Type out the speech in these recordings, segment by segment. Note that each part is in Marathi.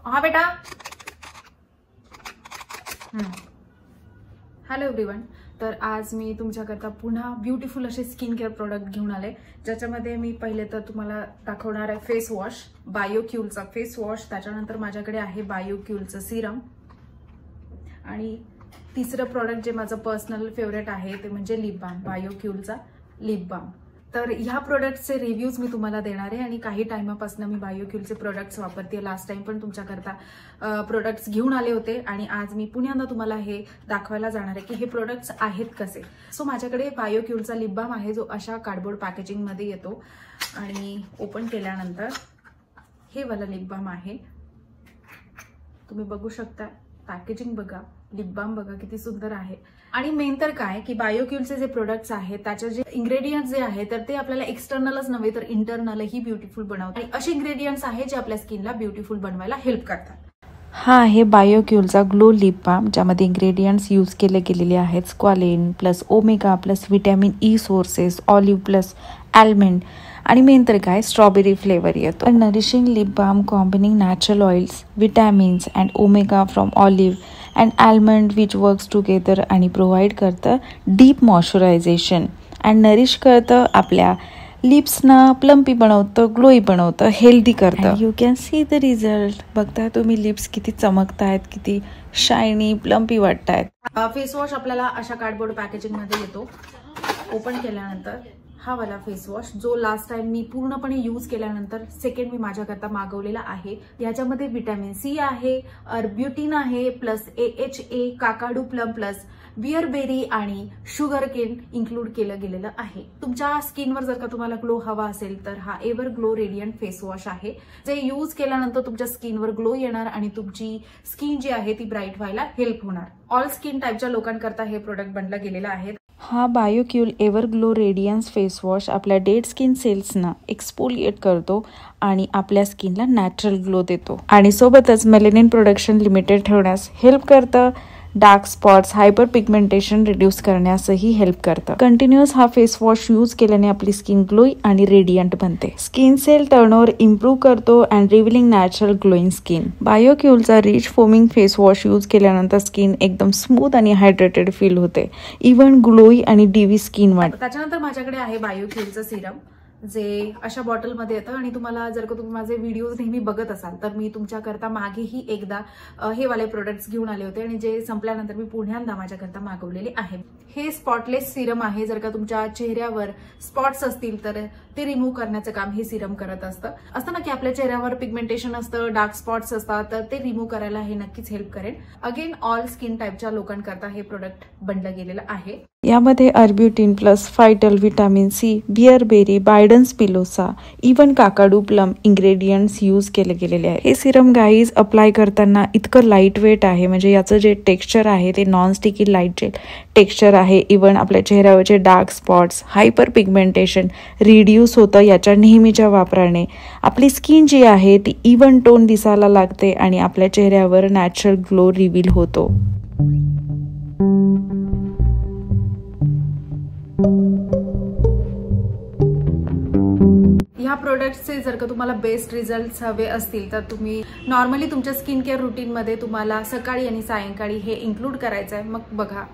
हाँ बेटा। Hello everyone. तर आज मी तुमच्याकरता पुन्हा ब्युटिफुल असे स्किन केअर प्रोडक्ट घेऊन आले, ज्याच्यामध्ये मी पहिले तर तुम्हाला दाखवणार आहे फेस वॉश, बायोक्यूलचा फेस वॉश। त्याच्यानंतर माझ्याकडे आहे बायोक्यूलचं सिरम आणि तिसरं प्रोडक्ट जे माझं पर्सनल फेवरेट आहे ते म्हणजे लिप बाम, बायोक्यूलचा लिप बाम। तर ह्या प्रोडक्टचे रिव्ह्यूज मी तुम्हाला देणार आहे आणि काही टाइमापासून मी बायोक्यूलचे प्रोडक्ट्स वापरते। लास्ट टाइम पण तुमच्याकरता प्रोडक्ट्स घेऊन आले होते आणि आज मी पुन्हा तुम्हाला हे दाखवायला जाणार आहे की हे प्रोडक्ट्स आहेत कसे। सो माझ्याकडे बायोक्यूलचा लिप बाम आहे, जो अशा कार्डबोर्ड पॅकेजिंग मध्ये येतो आणि ओपन केल्यानंतर हे वाला लिप बाम आहे, तुम्ही बघू शकता। पॅकेजिंग बघा, लिप बाम बघा किती सुंदर आहे। आणि मेन तर काय की बायोक्यूलचे जे प्रोडक्ट्स आहेत त्याचे जे इंग्रेडियंट्स जे आहेत तर ते आपल्याला एक्सटर्नलच नव्हे तर इंटरनलही ब्युटिफुल बनवतात आणि असे इंग्रेडियंट्स आहेत जे आपल्या स्किनला ब्युटिफुल बनवायला हेल्प करतात। हा आहे बायोक्यूलचा ग्लो लिप बाम, ज्यामध्ये इंग्रेडियंट्स यूज केले गेलेले आहेत squalene plus omega plus vitamin E sources, olive plus almond आणि मेन तर काय स्ट्रॉबेरी फ्लेवर येतो। Nourishing lip balm combining natural oils, vitamins and omega from olive and almond which works together आणि प्रोव्हाइड करतं डीप मॉइश्चरायझेशन अँड नरिश करतं आपल्या लिप्सना प्लम्पी बनवतं, ग्लोई बनवतं, हेल्दी करतं। You can see the result. बघताय तुम्ही लिप्स किती चमकतायत, किती शायनी प्लम्पी वाटतायत। फेस वॉश आपल्याला अशा कार्डबोर्ड पॅकेजिंग मध्ये येतो। ओपन केल्यानंतर हा वाला फेस वॉश जो लास्ट टाइम मी पूर्णपणे यूज केल्यानंतर सेकंड मी माझ्याकरता मागवलेला आहे। याच्यामध्ये विटॅमिन सी आहे, अर्ब्युटिन आहे, plus AHA, Kakadu plum plus bearberry आणि शुगर केन इन्क्लूड केलं गेलेलं आहे। तुमच्या स्किनवर जर का तुम्हाला ग्लो हवा असेल तर हा ever glow radiant face wash आहे, जे यूज केल्यानंतर तुमच्या स्किनवर ग्लो येणार आणि तुमची स्किन जी आहे ती ब्राईट व्हायला हेल्प होणार। ऑल स्किन टाईपच्या लोकांकरता हे प्रोडक्ट बनलं गेलेलं आहे। हा Bioqule ever glow radiance face wash आपल्या डेड स्किन सेल्सना एक्सफोलिएट करतो आणि आपल्या स्किनला नॅचरल ग्लो देतो आणि सोबतच मेलेनिन प्रोडक्शन लिमिटेड ठेवण्यास हेल्प करतं। Dark spots, hyperpigmentation reduce करण्यासही हेल्प करतं। कंटिन्युअस हा फेस वॉश यूज केल्याने आपली स्किन ग्लोई आणि रेडियंट बनते। स्किन सेल टर्नओव्हर इम्प्रूव्ह करतो and revealing natural glowing skin. बायोक्यूलचा rich foaming face wash use केल्यानंतर स्किन एकदम स्मूथ आणि हायड्रेटेड फील होते, इव्हन ग्लोई आणि डीवी स्किन वाटते। त्याच्यानंतर माझ्याकडे आहे बायोक्यूलचं सिरम, जे अशा बॉटलमध्ये येतं आणि तुम्हाला जर का तुम्ही माझे व्हिडिओज नेहमी बघत असाल तर मी तुमच्याकरता मागेही एकदा हे वाले प्रोडक्ट्स घेऊन आले होते आणि जे संपल्यानंतर मी पुन्हा माझ्याकरता मागवलेले आहे। हे स्पॉटलेस सिरम आहे। जर का तुमच्या चेहऱ्यावर स्पॉट्स असतील तर ते रिमूव्ह करण्याचं काम हे सिरम करत असतं ना की आपल्या चेहऱ्यावर पिगमेंटेशन असतं, डार्क स्पॉट्स असतात, तर ते रिमूव्ह करायला हे नक्कीच हेल्प करेल। अगेन ऑल स्किन टाईपच्या लोकांकरता हे प्रोडक्ट बनलं गेलेलं आहे। यामध्ये arbutin plus phytol, vitamin C, bearberry, bidens pilosa, even Kakadu plum ingredients use केले गेलेले आहे। हे सिरम गाईज अप्लाय करताना इतकं लाईट वेट आहे, म्हणजे याचं जे टेक्स्चर आहे ते non sticky light gel texture आहे। इव्हन आपल्या चेहऱ्यावरचे dark spots, hyperpigmentation reduce होतं याच्या नेहमीच्या वापराने। आपली स्किन जी आहे ती इव्हन टोन दिसायला लागते आणि आपल्या चेहऱ्यावर नॅचरल ग्लो रिव्हील होतो। ह्या प्रोडक्ट्सचे जर का तुम्हाला बेस्ट रिझल्ट्स हवे असतील तर तुम्ही नॉर्मली तुमच्या स्किन केअर रुटीन मध्ये तुम्हाला सकाळी आणि सायंकाळी हे इन्क्लूड करायचं आहे। मग बघा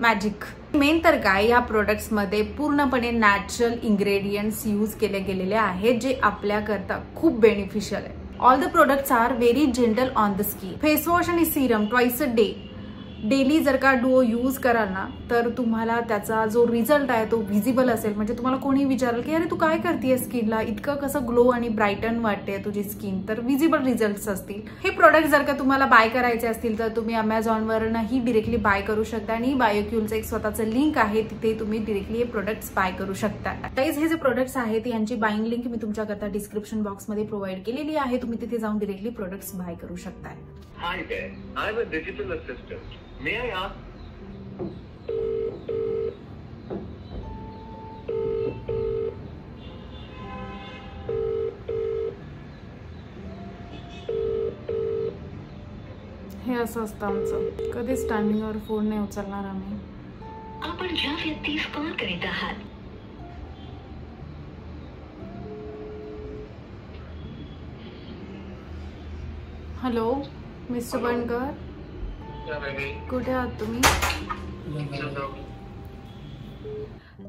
मॅजिक। मेन तर काय या प्रोडक्ट्स मध्ये पूर्णपणे नॅचरल इंग्रेडियंट्स यूज केले गेलेले आहेत, जे आपल्याकरता खूप बेनिफिशियल आहे। All the products are very gentle on the skin. Face wash आणि serum twice a day daily जर का डुओ यूज कराल ना तर तुम्हाला त्याचा जो रिझल्ट आहे तो व्हिजिबल असेल। म्हणजे तुम्हाला कोणी विचारेल की अरे तू काय करतेय स्किनला, इतकं कसं ग्लो आणि ब्राईटन वाटते तुझी स्किन, तर व्हिजिबल रिझल्ट्स असतील। हे प्रोडक्ट जर का तुम्हाला बाय करायचे असतील तर तुम्ही अमेझॉनवरही डिरेक्टली बाय करू शकता आणि बायोक्यूलचं एक स्वतःचं लिंक आहे, तिथे तुम्ही डिरेक्टली हे प्रोडक्ट्स बाय करू शकता। गाईज हे जे प्रोडक्ट्स आहेत यांची बाईंग लिंक मी तुमच्याकरता डिस्क्रिप्शन बॉक्समध्ये प्रोव्हाइड केलेली आहे, तुम्ही तिथे जाऊन डिरेक्टली प्रोडक्ट्स बाय करू शकता। Hi there, I'm a digital assistant. May I ask? हे असं असतं आमचं, कधीच टायमिंगवर फोन नाही उचलणार आम्ही। आपण ज्या व्यक्तीस कॉल करीत आहात हॅलो मिस्टर बनकर, कुठे आहात तुम्ही?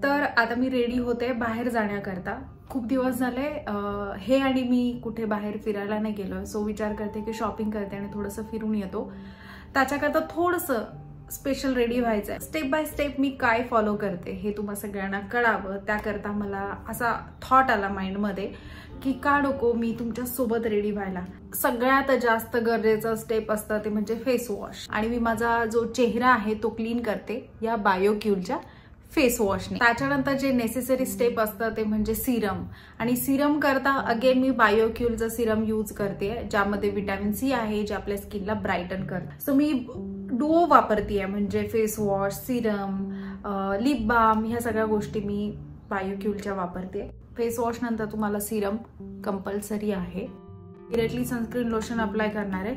तर आता मी रेडी होते बाहेर जाण्याकरता. खूप दिवस झाले हे आणि मी कुठे बाहेर फिरायला नाही गेलो, सो विचार करते की शॉपिंग करते आणि थोडंसं फिरून येतो. त्याच्याकरता थोडंसं स्पेशल रेडी व्हायचं आहे. स्टेप बाय स्टेप मी काय फॉलो करते हे तुम्हा सगळ्यांना कळावं, त्याकरता मला असा थॉट आला माइंडमध्ये की का नको मी तुमच्या सोबत रेडी व्हायला. सगळ्यात जास्त गरजेचं स्टेप असतं ते म्हणजे फेस वॉश. आणि मी माझा जो चेहरा आहे तो क्लीन करते या बायोक्यूलच्या फेस वॉशने. त्याच्यानंतर जे नेसेसरी स्टेप असतं ते म्हणजे सिरम. आणि सिरम करता अगेन मी बायोक्यूलचं सिरम यूज करते, ज्यामध्ये विटॅमिन सी आहे, जे आपल्या स्किनला ब्राईटन करतं. सो मी डुओ वापरते, म्हणजे face wash, serum, lip balm, ह्या सगळ्या गोष्टी मी बायोक्यूलच्या वापरते. फेस वॉश नंतर तुम्हाला सिरम कंपल्सरी आहे. डिरेक्टली सनस्क्रीन लोशन अप्लाय करणार आहे,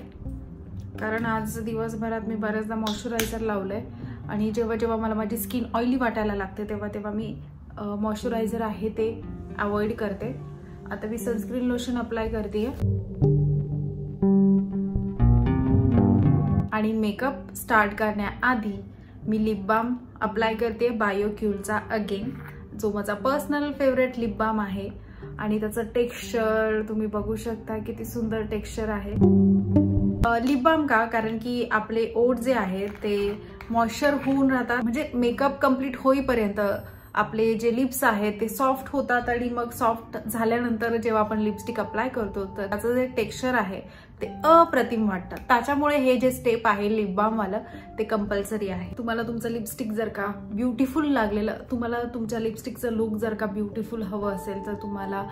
कारण आज दिवसभरात मी बऱ्याचदा मॉइश्चरायझर लावलंय आणि जेव्हा जेव्हा मला माझी स्किन ऑइली वाटायला लागते तेव्हा तेव्हा मी मॉइश्चरायझर आहे ते अवॉइड करते. आता मी सनस्क्रीन लोशन अप्लाय करते आणि मेकअप स्टार्ट करण्याआधी मी लिप बाम अप्लाय करते बायोक्यूलचा अगेन, जो माझा पर्सनल फेवरेट लिप बाम आहे. आणि त्याचं टेक्स्चर तुम्ही बघू शकता, किती सुंदर टेक्स्चर आहे. लिप बाम का, कारण की आपले ओठ जे आहेत ते मॉइश्चर होऊन राहतात, म्हणजे मेकअप कम्प्लीट होईपर्यंत आपले जे लिप्स आहेत ते सॉफ्ट होतात. आणि मग सॉफ्ट झाल्यानंतर जेव्हा आपण लिपस्टिक अप्लाय करतो तर त्याचं जे टेक्स्चर आहे ते अप्रतिम वाटतं. त्याच्यामुळे हे जे स्टेप आहे लिप बाम वाला ते कंपल्सरी आहे. तुम्हाला तुमचं लिपस्टिक जर का ब्युटिफुल लागलेलं, तुम्हाला तुमच्या लिपस्टिकचं लुक जर का ब्युटिफुल हवं असेल तर तुम्हाला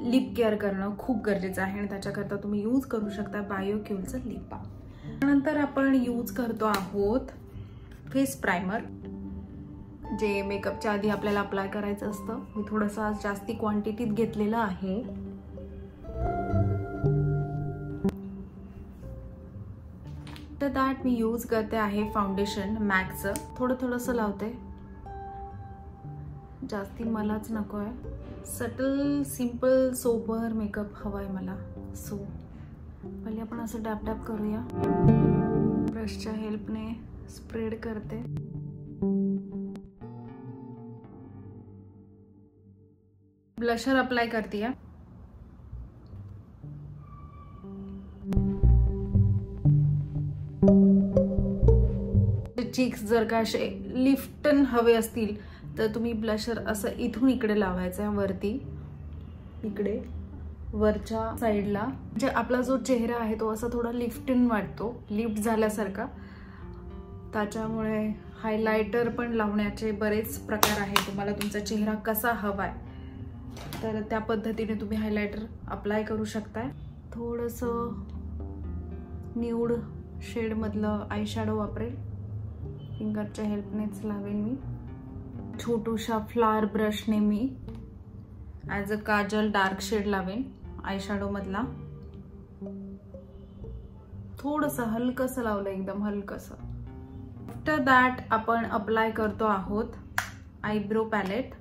लिप केअर करणं खूप गरजेचं आहे. आणि त्याच्याकरता तुम्ही यूज करू शकता बायोक्यूलचं लिप बाम. त्यानंतर आपण यूज करतो आहोत फेस प्रायमर, जे मेकअपच्या आधी आपल्याला अप्लाय करायचं असतं. मी थोडंसं आज जास्ती क्वांटिटीत घेतलेलं आहे. तर दॅट मी यूज करते आहे फाउंडेशन मॅकचं. थोडंसं लावते, जास्ती मलाच नको आहे. सटल सिंपल सोबर मेकअप हवाय मला. सो पहिले आपण असं डॅप डॅप करूया. ब्रशच्या हेल्पने स्प्रेड करते. ब्लशर अप्लाय करते. चीक्स जर का असे लिफ्टन हवे असतील तर तुम्ही ब्लशर असं इथून इकडे लावायचं आहे, वरती इकडे वरच्या साईडला. म्हणजे आपला जो चेहरा आहे तो असा थोडा लिफ्टन वाटतो, लिफ्ट झाल्यासारखा. त्याच्यामुळे हायलायटर पण लावण्याचे बरेच प्रकार आहेत. तुम्हाला तुमचा चेहरा कसा हवाय तर त्या पद्धतीने तुम्ही हायलायटर अप्लाय करू शकताय. थोडंसं न्यूड शेड मधलं आय शॅडो वापरेल, फिंगरच्या हेल्पनेच लावेल मी. छोटूशा फ्लावर ब्रशने मी as a kajal dark shade लावेन आय शॅडो मधला. थोडंसं हलकंसं लावलं, एकदम हलकंसं. आफ्टर दॅट आपण अप्लाय करतो आहोत आयब्रो पॅलेट,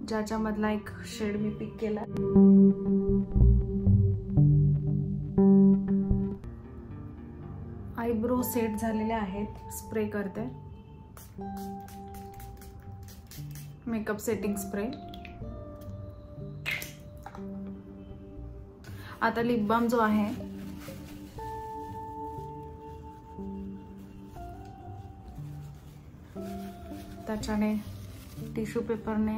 ज्याच्यामधला एक शेड मी पिक केला. आयब्रो सेट झालेले आहेत. स्प्रे करते, मेकअप सेटिंग स्प्रे. आता लिप बाम जो आहे त्याच्याने टिश्यू पेपरने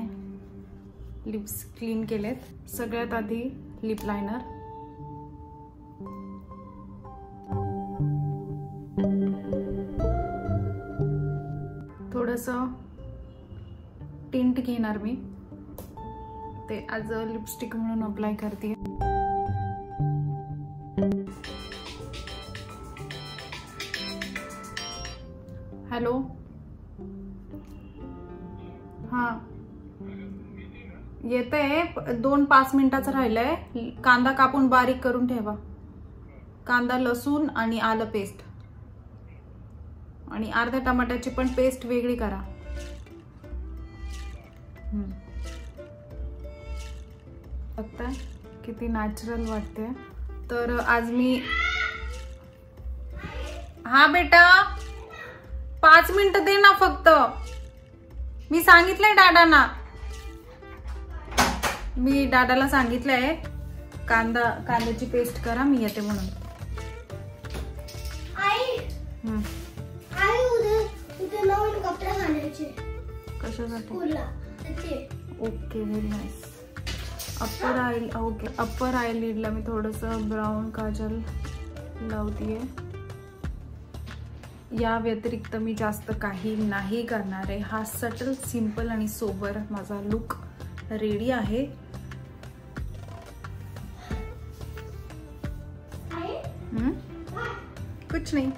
लिप्स क्लीन केलेत. सगळ्यात आधी लिप लायनर. थोडंसं टिंट घेणार मी, ते ॲज अ लिपस्टिक म्हणून अप्लाय करते. हॅलो, हां येते. 2-5 मिनिटाचं राहिलंय. कांदा कापून बारीक करून ठेवा. कांदा, लसूण आणि आलं पेस्ट आणि अर्ध्या टमाट्याची पण पेस्ट वेगळी करा. बघताय किती नॅचरल वाटते. तर आज मी हा बेटा 5 मिनिटं दे ना फक्त. मी सांगितलंय दादांना, मी दादाला सांगितलंय कांद्याची पेस्ट करा, मी येते म्हणून. कपडे घालायचे कशासाठी? Okay very nice. अप्पर आयलिडला मी थोडस ब्राऊन काजल लावतीये. या व्यतिरिक्त मी जास्त काही नाही करणार आहे. हा सटल सिंपल आणि सोबर माझा लुक रेडी आहे. कुछ नाही.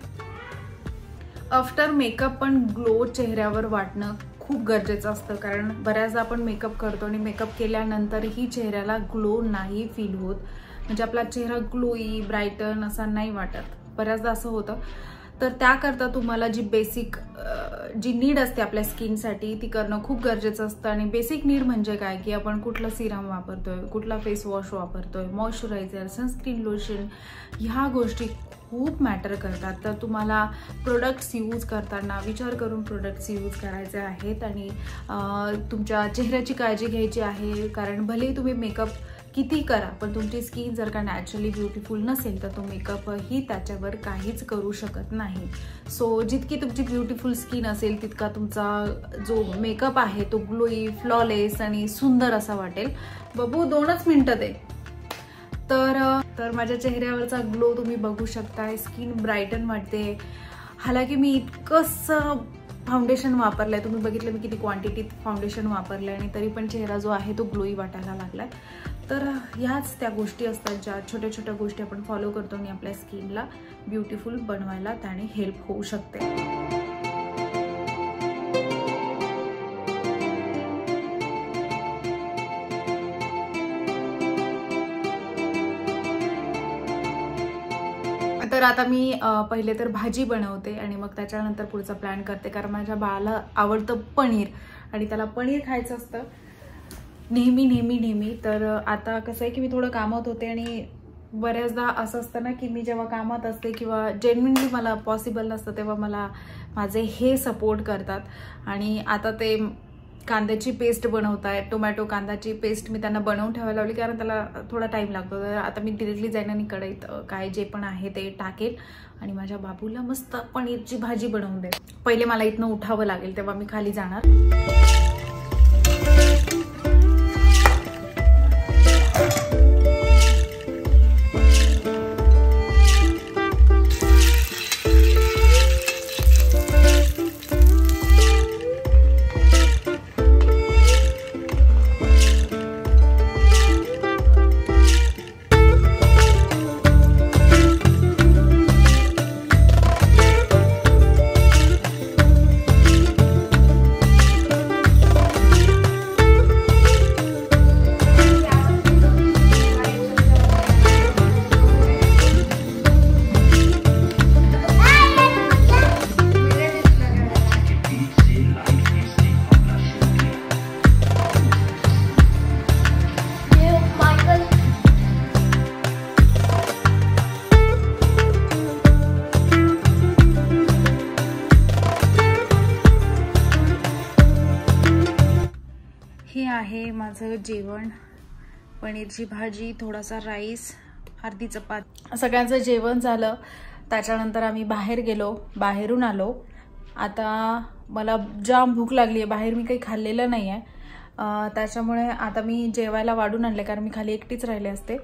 आफ्टर मेकअप पण ग्लो चेहऱ्यावर वाटणं खूप गरजेचं असतं, कारण बऱ्याचदा आपण मेकअप करतो आणि मेकअप केल्यानंतरही चेहऱ्याला ग्लो नाही फील होत. म्हणजे आपला चेहरा ग्लोई ब्राईटन असा नाही वाटत, बऱ्याचदा असं होतं. तर त्याकरता तुम्हाला जी बेसिक जी नीड असते आपल्या स्किनसाठी ती करणं खूप गरजेचं असतं. आणि बेसिक नीड म्हणजे काय की आपण कुठला सिरम वापरतोय, कुठला फेस वॉश वापरतोय, मॉइश्चरायझर, सनस्क्रीन लोशन, ह्या गोष्टी खूप मॅटर करतात. तर तुम्हाला प्रोडक्ट्स यूज करताना विचार करून प्रोडक्ट्स यूज करायचे आहेत आणि तुमच्या चेहऱ्याची काळजी घ्यायची आहे. कारण भलेही तुम्ही मेकअप किती करा, पण तुमची स्किन जर का नॅचरली ब्युटिफुल नसेल तर तो मेकअपही त्याच्यावर काहीच करू शकत नाही. सो जितकी तुमची ब्युटिफुल स्किन असेल तितका तुमचा जो मेकअप आहे तो ग्लोई, फ्लॉलेस आणि सुंदर असा वाटेल. बबू 2च मिनिटं दे. तर माझ्या चेहऱ्यावरचा ग्लो तुम्ही बघू शकताय. स्किन ब्राईटन वाटते. हालाकी मी इतकंसं फाउंडेशन वापरलंय, तुम्ही बघितलं मी किती क्वांटिटीत फाउंडेशन वापरलंय आणि तरी पण चेहरा जो आहे तो ग्लोई वाटायला लागलाय. तर ह्याच त्या गोष्टी असतात ज्या छोट्या छोट्या गोष्टी आपण फॉलो करतो आणि आपल्या स्किनला ब्युटिफुल बनवायला त्याने हेल्प होऊ शकते. तर आता मी पहिले तर भाजी बनवते आणि मग त्याच्यानंतर पुढचा प्लॅन करते. कारण माझ्या बाळाला आवडतं पनीर आणि त्याला पनीर खायचं असतं नेहमी. तर आता कसं आहे की मी थोडं कामात होते आणि बऱ्याचदा असं असतं ना की मी जेव्हा कामात असते किंवा जेन्युइनली मला पॉसिबल नसतं तेव्हा मला माझे हे सपोर्ट करतात. आणि आता ते कांद्याची पेस्ट बनवताय, टोमॅटो कांद्याची पेस्ट मी त्यांना बनवून ठेवायला लावली कारण त्याला थोडा टाइम लागतो. तर आता मी डिरेक्टली जाईन आणि कढईत काय जे पण आहे ते टाकेल आणि माझ्या बाबूला मस्त पनीरची भाजी बनवून दे. पहिले मला इथनं उठावं लागेल तेव्हा मी खाली जाणार. हे आहे माझं जेवण. पनीरची भाजी, थोडासा राईस, अर्धी चपाती. सगळ्यांचं जेवण झालं. त्याच्यानंतर आम्ही बाहेर गेलो. बाहेरून आलो. आता मला जाम भूक लागली आहे. बाहेर मी काही खाल्लेलं नाही आहे. त्याच्यामुळे आता मी जेवायला वाढून आणले कारण मी खाली एकटीच राहिले असते.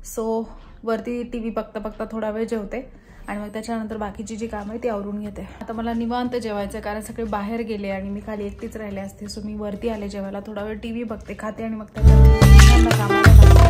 सो वरती टीव्ही बघता बघता थोडा वेळ जेवते आणि मग त्याच्यानंतर बाकीची जी कामं आहे ती आवरून घेते. आता मला निवांत जेवायचं कारण सगळे बाहेर गेले आणि मी खाली एकटीच राहिले असते. सो मी वरती आले जेवायला, थोडा वेळ टीव्ही बघते, खाते आणि मग त्याच्यानंतर कामाला लागते.